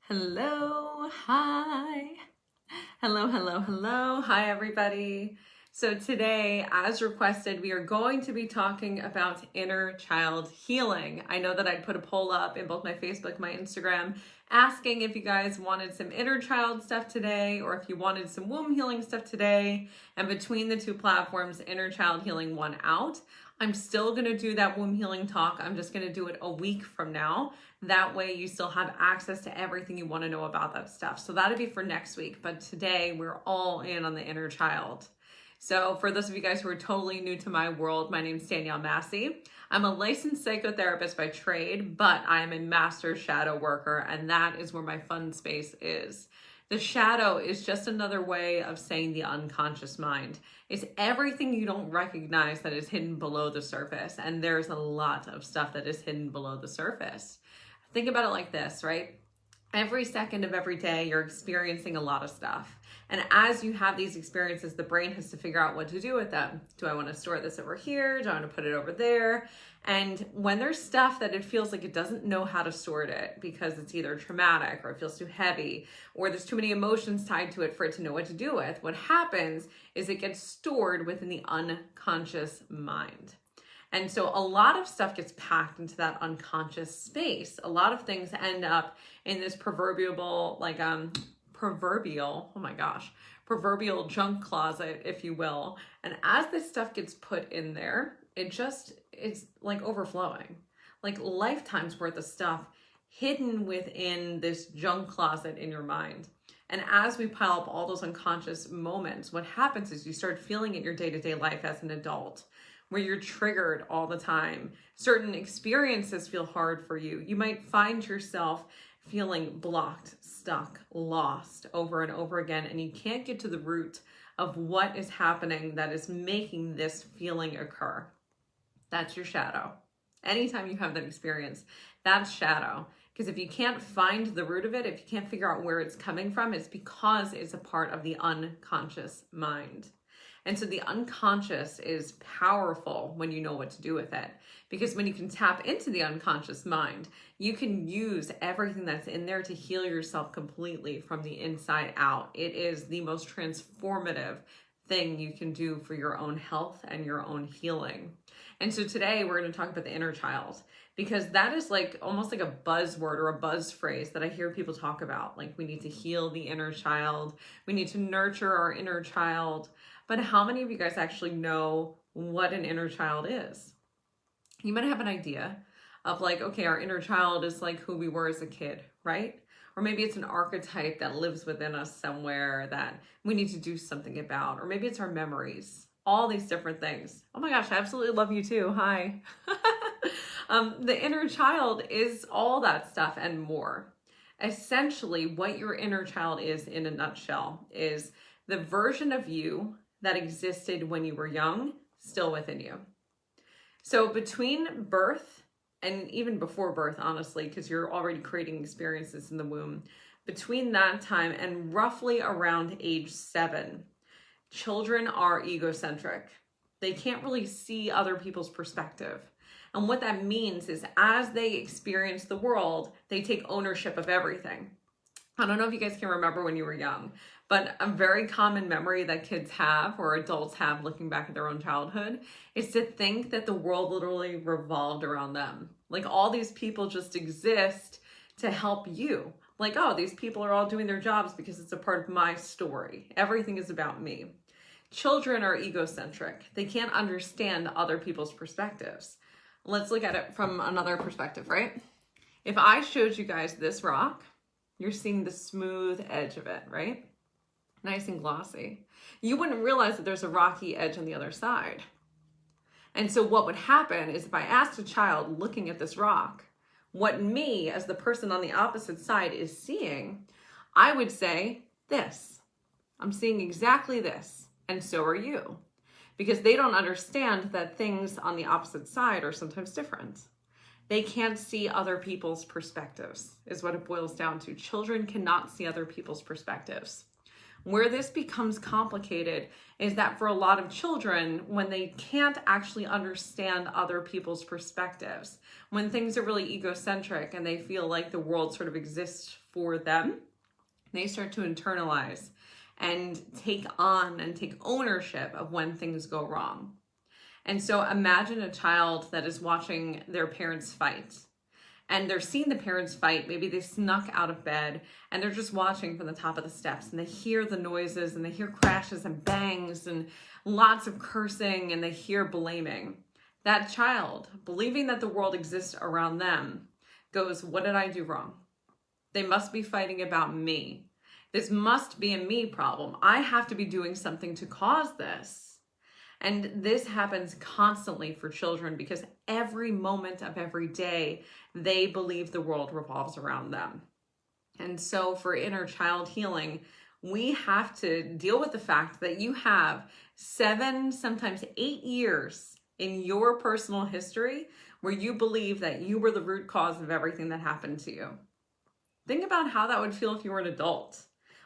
Hello, hi. Hello. Hi, everybody. So today, as requested, we are going to be talking about inner child healing. I know that I'd put a poll up in both my Facebook, my Instagram, asking if you guys wanted some inner child stuff today or if you wanted some womb healing stuff today. And between the two platforms, inner child healing won out. I'm still going to do that womb healing talk. I'm just going to do it a week from now. That way you still have access to everything you want to know about that stuff. So that'll be for next week. But today we're all in on the inner child. So for those of you guys who are totally new to my world, my name is Danielle Massi. I'm a licensed psychotherapist by trade, but I am a master shadow worker, and that is where my fun space is. The shadow is just another way of saying the unconscious mind. It's everything you don't recognize that is hidden below the surface, and there's a lot of stuff that is hidden below the surface. Think about it like this, right? Every second of every day, you're experiencing a lot of stuff. And as you have these experiences, the brain has to figure out what to do with them. Do I want to store this over here? Do I want to put it over there? And when there's stuff that it feels like it doesn't know how to sort it because it's either traumatic or it feels too heavy or there's too many emotions tied to it for it to know what to do with, what happens is it gets stored within the unconscious mind. And so a lot of stuff gets packed into that unconscious space. A lot of things end up in this proverbial junk closet, if you will. And as this stuff gets put in there, it's like overflowing, like lifetimes worth of stuff hidden within this junk closet in your mind. And as we pile up all those unconscious moments, what happens is you start feeling it in your day-to-day life as an adult, where you're triggered all the time. Certain experiences feel hard for you. You might find yourself feeling blocked, stuck, lost over and over again, and you can't get to the root of what is happening that is making this feeling occur. That's your shadow. Anytime you have that experience, that's shadow. Because if you can't find the root of it, if you can't figure out where it's coming from, it's because it's a part of the unconscious mind. And so the unconscious is powerful when you know what to do with it. Because when you can tap into the unconscious mind, you can use everything that's in there to heal yourself completely from the inside out. It is the most transformative thing you can do for your own health and your own healing. And so today we're going to talk about the inner child, because that is like almost like a buzzword or a buzz phrase that I hear people talk about. Like, we need to heal the inner child. We need to nurture our inner child. But how many of you guys actually know what an inner child is? You might have an idea of like, okay, our inner child is like who we were as a kid, right? Or maybe it's an archetype that lives within us somewhere that we need to do something about. Or maybe it's our memories, all these different things. Oh my gosh, I absolutely love you too. Hi. The inner child is all that stuff and more. Essentially, what your inner child is in a nutshell is the version of you that existed when you were young, still within you. So between birth and even before birth, honestly, because you're already creating experiences in the womb, between that time and roughly around age 7, children are egocentric. They can't really see other people's perspective. And what that means is as they experience the world, they take ownership of everything. I don't know if you guys can remember when you were young, but a very common memory that kids have or adults have looking back at their own childhood is to think that the world literally revolved around them. Like, all these people just exist to help you. Like, oh, these people are all doing their jobs because it's a part of my story. Everything is about me. Children are egocentric. They can't understand other people's perspectives. Let's look at it from another perspective, right? If I showed you guys this rock, you're seeing the smooth edge of it, right? Nice and glossy. You wouldn't realize that there's a rocky edge on the other side. And so what would happen is if I asked a child looking at this rock, what me as the person on the opposite side is seeing, I would say this. I'm seeing exactly this. And so are you. Because they don't understand that things on the opposite side are sometimes different. They can't see other people's perspectives, is what it boils down to. Children cannot see other people's perspectives. Where this becomes complicated is that for a lot of children, when they can't actually understand other people's perspectives, when things are really egocentric and they feel like the world sort of exists for them, they start to internalize and take on and take ownership of when things go wrong. And so imagine a child that is watching their parents fight, and they're seeing the parents fight. Maybe they snuck out of bed and they're just watching from the top of the steps, and they hear the noises and they hear crashes and bangs and lots of cursing, and they hear blaming. That child, believing that the world exists around them, goes, what did I do wrong? They must be fighting about me. This must be a me problem. I have to be doing something to cause this. And this happens constantly for children because every moment of every day, they believe the world revolves around them. And so for inner child healing, we have to deal with the fact that you have 7, sometimes 8 years in your personal history where you believe that you were the root cause of everything that happened to you. Think about how that would feel if you were an adult.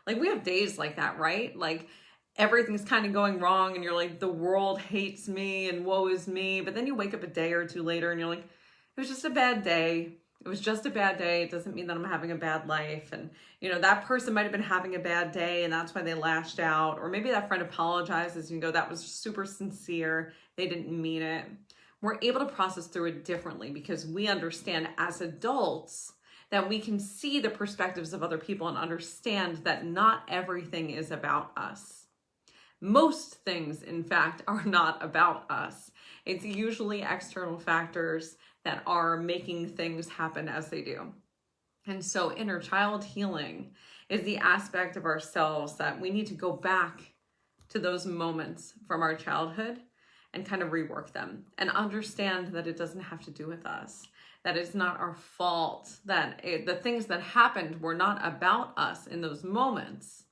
Like, we have days like that, right? Like, everything's kind of going wrong and you're like, the world hates me and woe is me. But then you wake up a day or two later and you're like, it was just a bad day. It was just a bad day. It doesn't mean that I'm having a bad life. And, that person might have been having a bad day and that's why they lashed out. Or maybe that friend apologizes and you go, that was super sincere. They didn't mean it. We're able to process through it differently because we understand as adults that we can see the perspectives of other people and understand that not everything is about us. Most things, in fact, are not about us. It's usually external factors that are making things happen as they do. And so inner child healing is the aspect of ourselves that we need to go back to those moments from our childhood and kind of rework them and understand that it doesn't have to do with us, that it's not our fault, that the things that happened were not about us in those moments.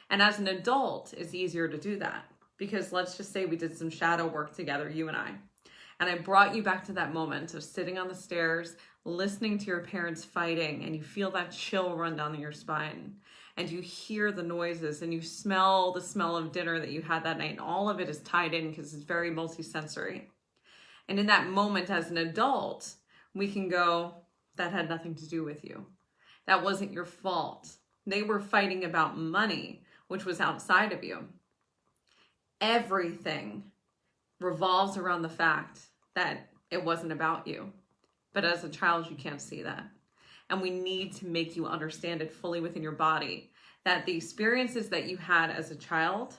And as an adult, it's easier to do that because let's just say we did some shadow work together, you and I brought you back to that moment of sitting on the stairs, listening to your parents fighting, and you feel that chill run down your spine, and you hear the noises, and you smell the smell of dinner that you had that night, and all of it is tied in because it's very multisensory. And in that moment as an adult, we can go, that had nothing to do with you. That wasn't your fault. They were fighting about money, which was outside of you. Everything revolves around the fact that it wasn't about you. But as a child, you can't see that. And we need to make you understand it fully within your body, that the experiences that you had as a child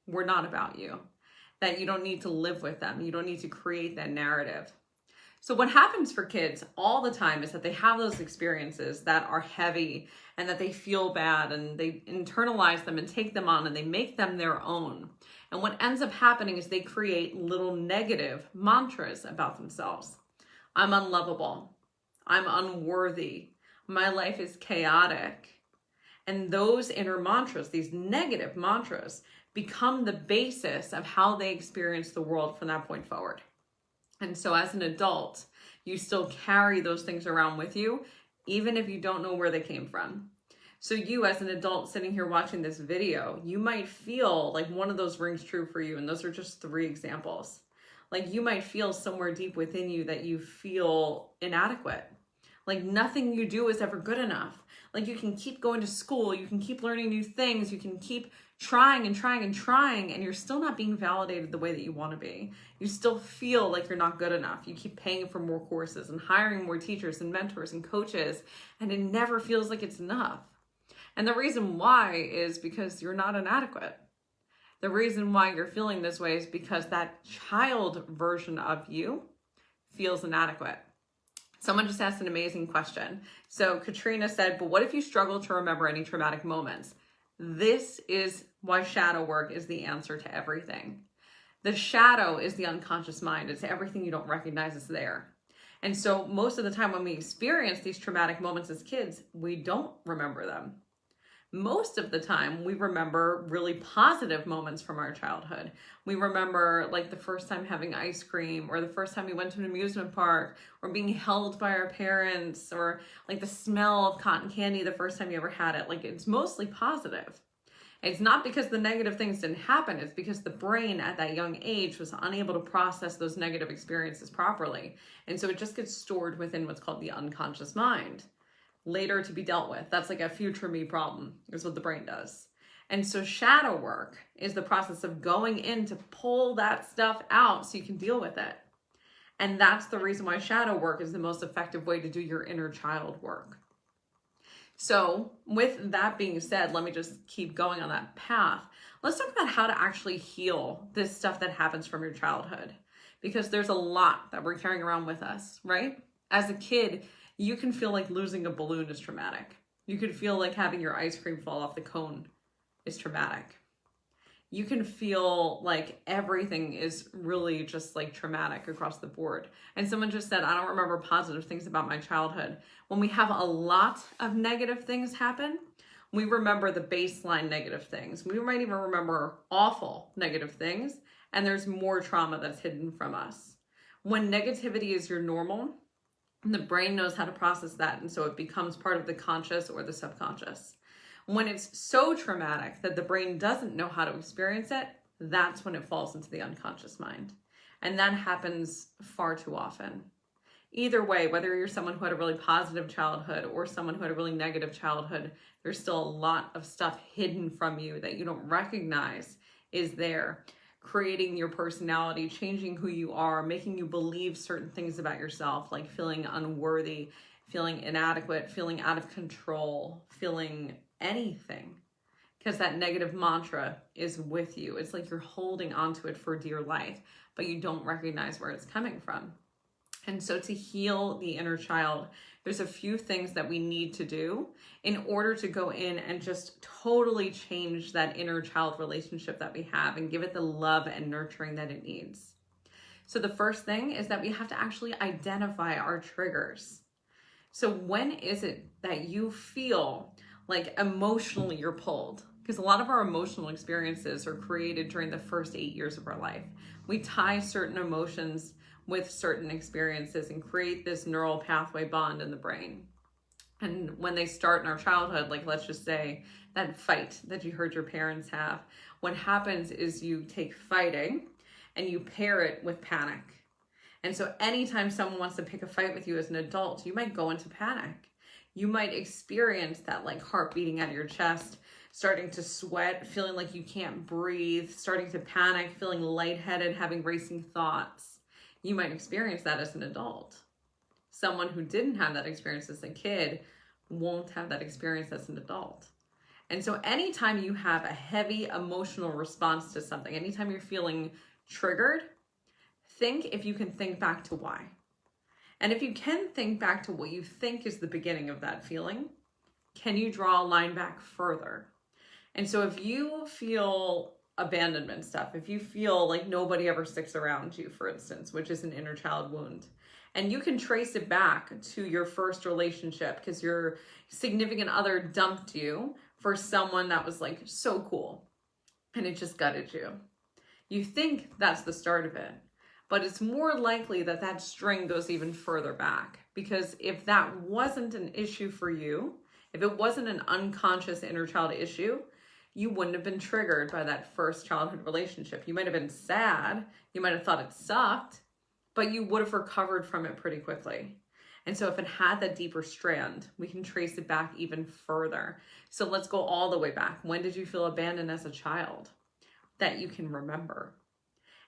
were not about you, that you don't need to live with them. You don't need to create that narrative. So what happens for kids all the time is that they have those experiences that are heavy and that they feel bad and they internalize them and take them on and they make them their own. And what ends up happening is they create little negative mantras about themselves. I'm unlovable. I'm unworthy. My life is chaotic. And those inner mantras, these negative mantras, become the basis of how they experience the world from that point forward. And so as an adult, you still carry those things around with you, even if you don't know where they came from. So you as an adult sitting here watching this video, you might feel like one of those rings true for you. And those are just 3 examples. Like you might feel somewhere deep within you that you feel inadequate. Like nothing you do is ever good enough. Like you can keep going to school, you can keep learning new things, you can keep trying and trying and trying, and you're still not being validated the way that you want to be. You still feel like you're not good enough. You keep paying for more courses and hiring more teachers and mentors and coaches, and it never feels like it's enough. And the reason why is because you're not inadequate. The reason why you're feeling this way is because that child version of you feels inadequate. Someone just asked an amazing question. So Katrina said, but what if you struggle to remember any traumatic moments? This is why shadow work is the answer to everything. The shadow is the unconscious mind. It's everything you don't recognize is there. And so most of the time when we experience these traumatic moments as kids, we don't remember them. Most of the time, we remember really positive moments from our childhood. We remember like the first time having ice cream, or the first time we went to an amusement park, or being held by our parents, or like the smell of cotton candy the first time you ever had it. Like it's mostly positive. It's not because the negative things didn't happen. It's because the brain at that young age was unable to process those negative experiences properly. And so it just gets stored within what's called the unconscious mind, later to be dealt with. That's like a future me problem, is what the brain does. And so shadow work is the process of going in to pull that stuff out so you can deal with it. And that's the reason why shadow work is the most effective way to do your inner child work. So with that being said, let me just keep going on that path. Let's talk about how to actually heal this stuff that happens from your childhood, because there's a lot that we're carrying around with us, right? As a kid, you can feel like losing a balloon is traumatic. You could feel like having your ice cream fall off the cone is traumatic. You can feel like everything is really just like traumatic across the board. And someone just said, I don't remember positive things about my childhood. When we have a lot of negative things happen, we remember the baseline negative things. We might even remember awful negative things, and there's more trauma that's hidden from us. When negativity is your normal, the brain knows how to process that, and so it becomes part of the conscious or the subconscious. When it's so traumatic that the brain doesn't know how to experience it, that's when it falls into the unconscious mind. And that happens far too often. Either way, whether you're someone who had a really positive childhood or someone who had a really negative childhood, there's still a lot of stuff hidden from you that you don't recognize is there, creating your personality, changing who you are, making you believe certain things about yourself, like feeling unworthy, feeling inadequate, feeling out of control, feeling anything, because that negative mantra is with you. It's like you're holding onto it for dear life, but you don't recognize where it's coming from. And so to heal the inner child, there's a few things that we need to do in order to go in and just totally change that inner child relationship that we have and give it the love and nurturing that it needs. So the first thing is that we have to actually identify our triggers. So when is it that you feel like emotionally you're pulled? Because a lot of our emotional experiences are created during the first 8 years of our life. We tie certain emotions with certain experiences and create this neural pathway bond in the brain. And when they start in our childhood, like let's just say that fight that you heard your parents have, what happens is you take fighting and you pair it with panic. And so anytime someone wants to pick a fight with you as an adult, you might go into panic. You might experience that like heart beating out of your chest, starting to sweat, feeling like you can't breathe, starting to panic, feeling lightheaded, having racing thoughts. You might experience that as an adult. Someone who didn't have that experience as a kid won't have that experience as an adult. And so anytime you have a heavy emotional response to something, anytime you're feeling triggered, think if you can think back to why. And if you can think back to what you think is the beginning of that feeling, can you draw a line back further? And so if you feel abandonment stuff, if you feel like nobody ever sticks around you, for instance, which is an inner child wound, and you can trace it back to your first relationship because your significant other dumped you for someone that was like so cool and it just gutted you. You think that's the start of it, but it's more likely that that string goes even further back, because if that wasn't an issue for you, if it wasn't an unconscious inner child issue, you wouldn't have been triggered by that first childhood relationship. You might have been sad, you might have thought it sucked, but you would have recovered from it pretty quickly. And so if it had that deeper strand, we can trace it back even further. So let's go all the way back. When did you feel abandoned as a child that you can remember?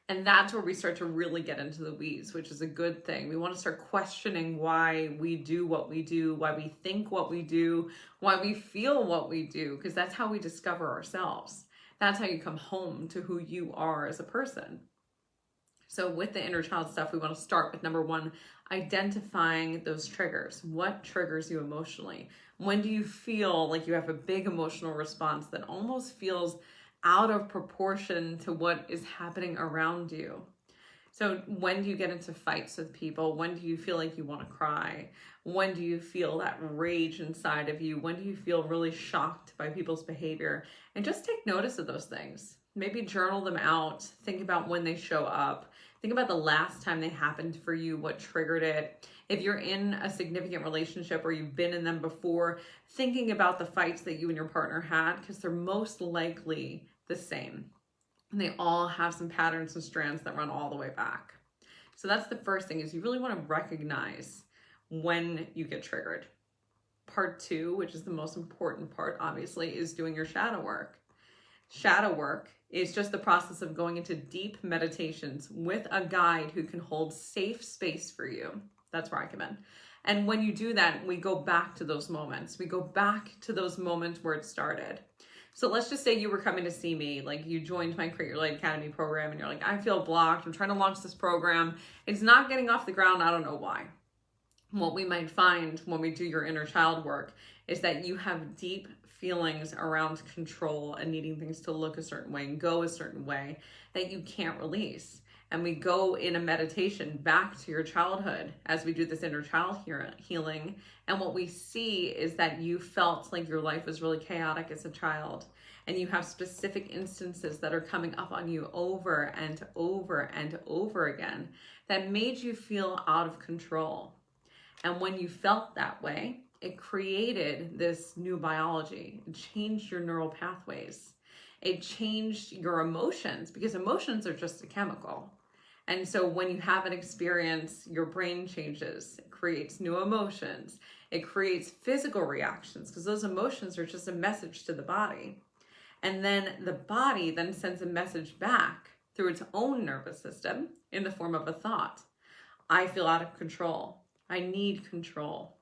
And that's where we start to really get into the weeds, which is a good thing. We want to start questioning why we do what we do, why we think what we do, why we feel what we do, because that's how we discover ourselves. That's how you come home to who you are as a person. So with the inner child stuff, we want to start with number one, identifying those triggers. What triggers you emotionally? When do you feel like you have a big emotional response that almost feels out of proportion to what is happening around you? So when do you get into fights with people? When do you feel like you want to cry? When do you feel that rage inside of you? When do you feel really shocked by people's behavior? And just take notice of those things. Maybe journal them out. Think about when they show up. Think about the last time they happened for you, what triggered it. If you're in a significant relationship or you've been in them before, thinking about the fights that you and your partner had, because they're most likely the same. And they all have some patterns and strands that run all the way back. So that's the first thing, is you really want to recognize when you get triggered. Part 2, which is the most important part, obviously, is doing your shadow work. Shadow work is just the process of going into deep meditations with a guide who can hold safe space for you. That's where I come in. And when you do that, we go back to those moments. We go back to those moments where it started. So let's just say you were coming to see me, like you joined my Create Your Light Academy program and you're like, I feel blocked. I'm trying to launch this program. It's not getting off the ground. I don't know why. What we might find when we do your inner child work is that you have deep feelings around control and needing things to look a certain way and go a certain way that you can't release. And we go in a meditation back to your childhood as we do this inner child healing. And what we see is that you felt like your life was really chaotic as a child. And you have specific instances that are coming up on you over and over and over again that made you feel out of control. And when you felt that way, it created this new biology. It changed your neural pathways. It changed your emotions, because emotions are just a chemical. And so when you have an experience, your brain changes. It creates new emotions. It creates physical reactions, because those emotions are just a message to the body. And then the body then sends a message back through its own nervous system in the form of a thought. I feel out of control. I need control.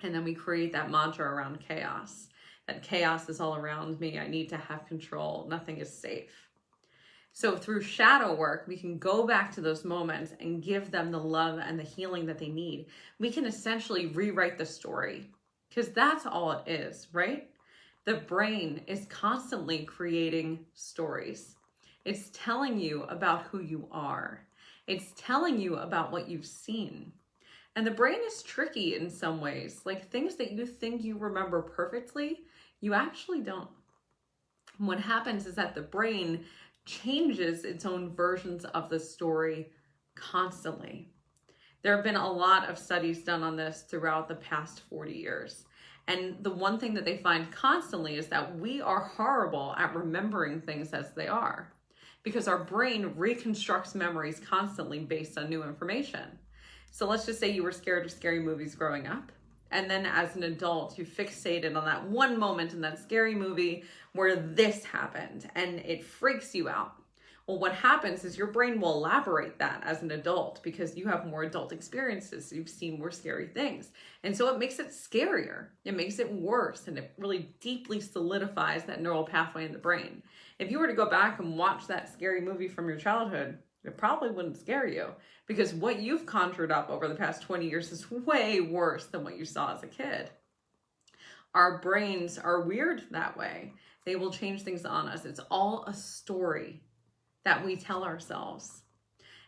And then we create that mantra around chaos. That chaos is all around me. I need to have control. Nothing is safe. So through shadow work, we can go back to those moments and give them the love and the healing that they need. We can essentially rewrite the story, because that's all it is, right? The brain is constantly creating stories. It's telling you about who you are. It's telling you about what you've seen. And the brain is tricky in some ways. Like things that you think you remember perfectly, you actually don't. What happens is that the brain changes its own versions of the story constantly. There have been a lot of studies done on this throughout the past 40 years. And the one thing that they find constantly is that we are horrible at remembering things as they are, because our brain reconstructs memories constantly based on new information. So let's just say you were scared of scary movies growing up. And then as an adult, you fixated on that one moment in that scary movie where this happened and it freaks you out. Well, what happens is your brain will elaborate that as an adult because you have more adult experiences. So you've seen more scary things. And so it makes it scarier. It makes it worse. And it really deeply solidifies that neural pathway in the brain. If you were to go back and watch that scary movie from your childhood, it probably wouldn't scare you, because what you've conjured up over the past 20 years is way worse than what you saw as a kid. Our brains are weird that way. They will change things on us. It's all a story that we tell ourselves.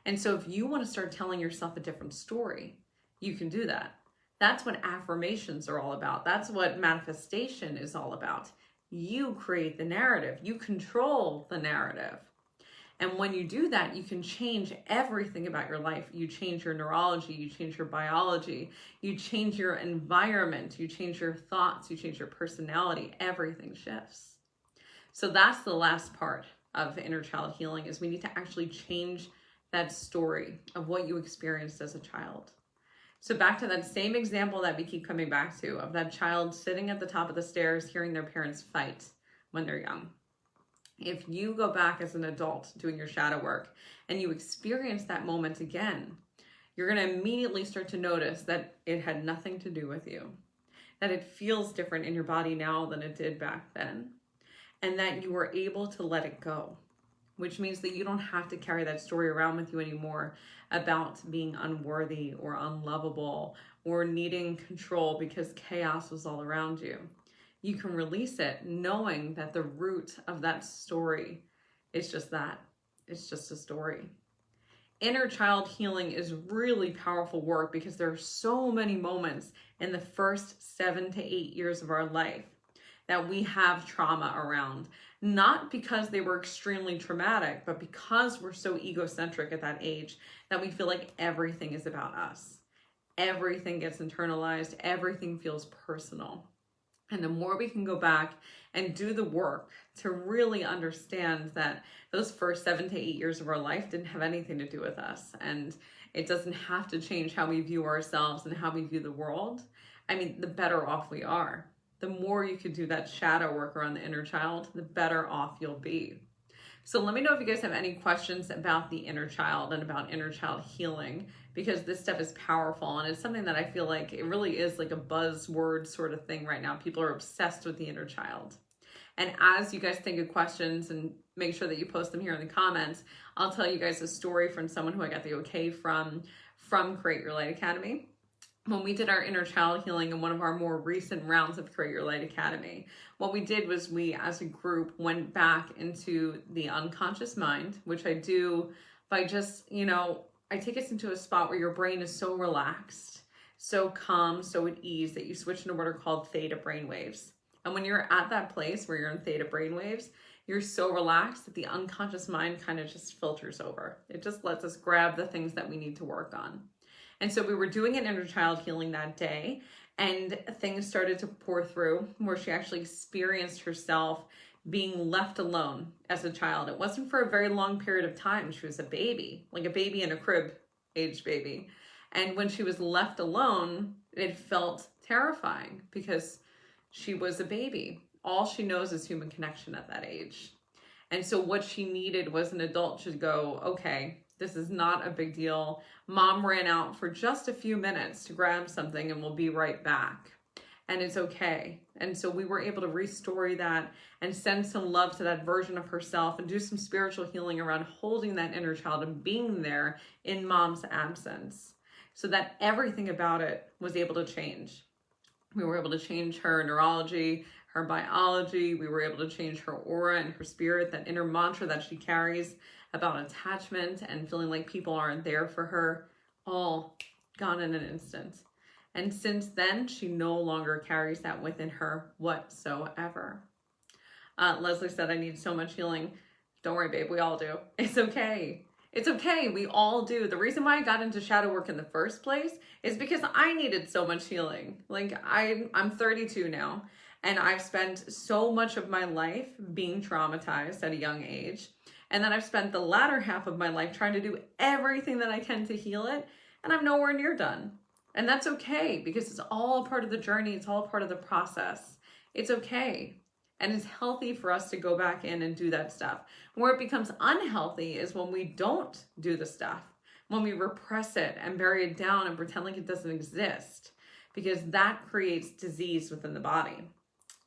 And so if you want to start telling yourself a different story, you can do that. That's what affirmations are all about. That's what manifestation is all about. You create the narrative. You control the narrative. And when you do that, you can change everything about your life. You change your neurology, you change your biology, you change your environment, you change your thoughts, you change your personality. Everything shifts. So that's the last part of inner child healing, is we need to actually change that story of what you experienced as a child. So back to that same example that we keep coming back to, of that child sitting at the top of the stairs hearing their parents fight when they're young. If you go back as an adult doing your shadow work and you experience that moment again, you're going to immediately start to notice that it had nothing to do with you, that it feels different in your body now than it did back then, and that you were able to let it go, which means that you don't have to carry that story around with you anymore about being unworthy or unlovable or needing control because chaos was all around you. You can release it knowing that the root of that story is just that. It's just a story. Inner child healing is really powerful work because there are so many moments in the first 7 to 8 years of our life that we have trauma around. Not because they were extremely traumatic, but because we're so egocentric at that age that we feel like everything is about us. everything gets internalized, everything feels personal. And the more we can go back and do the work to really understand that those first 7 to 8 years of our life didn't have anything to do with us, and it doesn't have to change how we view ourselves and how we view the world, I mean, the better off we are. The more you can do that shadow work around the inner child, the better off you'll be. So let me know if you guys have any questions about the inner child and about inner child healing, because this stuff is powerful and it's something that I feel like it really is like a buzzword sort of thing right now. People are obsessed with the inner child. And as you guys think of questions, and make sure that you post them here in the comments, I'll tell you guys a story from someone who I got the okay from Create Your Light Academy. When we did our inner child healing in one of our more recent rounds of Create Your Light Academy, what we did was we, as a group, went back into the unconscious mind, which I do by just, I take us into a spot where your brain is so relaxed, so calm, so at ease that you switch into what are called theta brainwaves. And when you're at that place where you're in theta brainwaves, you're so relaxed that the unconscious mind kind of just filters over. It just lets us grab the things that we need to work on. And so we were doing an inner child healing that day, and things started to pour through where she actually experienced herself being left alone as a child. It wasn't for a very long period of time. She was a baby, like a baby in a crib, aged baby. And when she was left alone, it felt terrifying because she was a baby. All she knows is human connection at that age. And so what she needed was an adult to go, okay, this is not a big deal. Mom ran out for just a few minutes to grab something and we'll be right back. And it's okay. And so we were able to restore that and send some love to that version of herself and do some spiritual healing around holding that inner child and being there in mom's absence, so that everything about it was able to change. We were able to change her neurology, her biology. We were able to change her aura and her spirit, that inner mantra that she carries about attachment and feeling like people aren't there for her, all gone in an instant. And since then, she no longer carries that within her whatsoever. Leslie said, I need so much healing. Don't worry, babe, we all do. It's okay. It's okay, we all do. The reason why I got into shadow work in the first place is because I needed so much healing. Like I'm 32 now, and I've spent so much of my life being traumatized at a young age. And then I've spent the latter half of my life trying to do everything that I can to heal it, and I'm nowhere near done. And that's okay, because it's all a part of the journey. It's all part of the process. It's okay. And it's healthy for us to go back in and do that stuff. Where it becomes unhealthy is when we don't do the stuff, when we repress it and bury it down and pretend like it doesn't exist, because that creates disease within the body.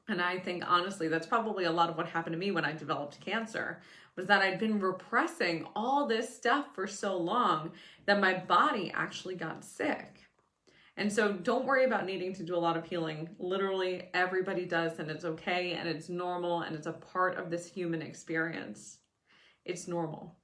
And I think, honestly, that's probably a lot of what happened to me when I developed cancer, was that I'd been repressing all this stuff for so long that my body actually got sick. And so don't worry about needing to do a lot of healing. Literally everybody does, and it's okay, and it's normal, and it's a part of this human experience. It's normal.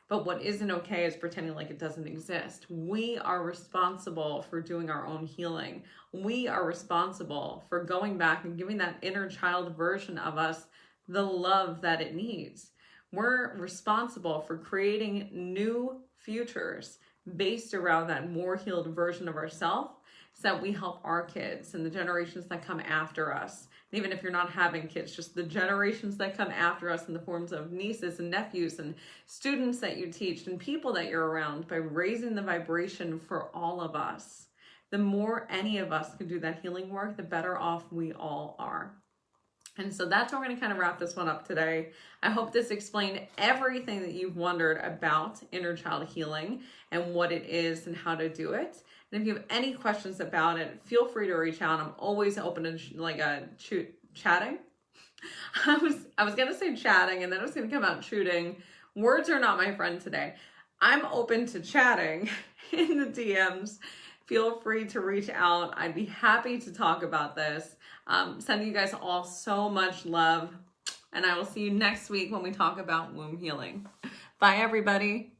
But what isn't okay is pretending like it doesn't exist. We are responsible for doing our own healing. We are responsible for going back and giving that inner child version of us the love that it needs. We're responsible for creating new futures based around that more healed version of ourselves, so that we help our kids and the generations that come after us. And even if you're not having kids, just the generations that come after us in the forms of nieces and nephews and students that you teach and people that you're around, by raising the vibration for all of us. The more any of us can do that healing work, the better off we all are. And so that's where we're going to kind of wrap this one up today. I hope this explained everything that you've wondered about inner child healing and what it is and how to do it. And if you have any questions about it, feel free to reach out. I'm always open to chatting. I was going to say chatting, and then it was going to come out shooting. Words are not my friend today. I'm open to chatting in the DMs. Feel free to reach out. I'd be happy to talk about this. Sending you guys all so much love. And I will see you next week when we talk about womb healing. Bye, everybody.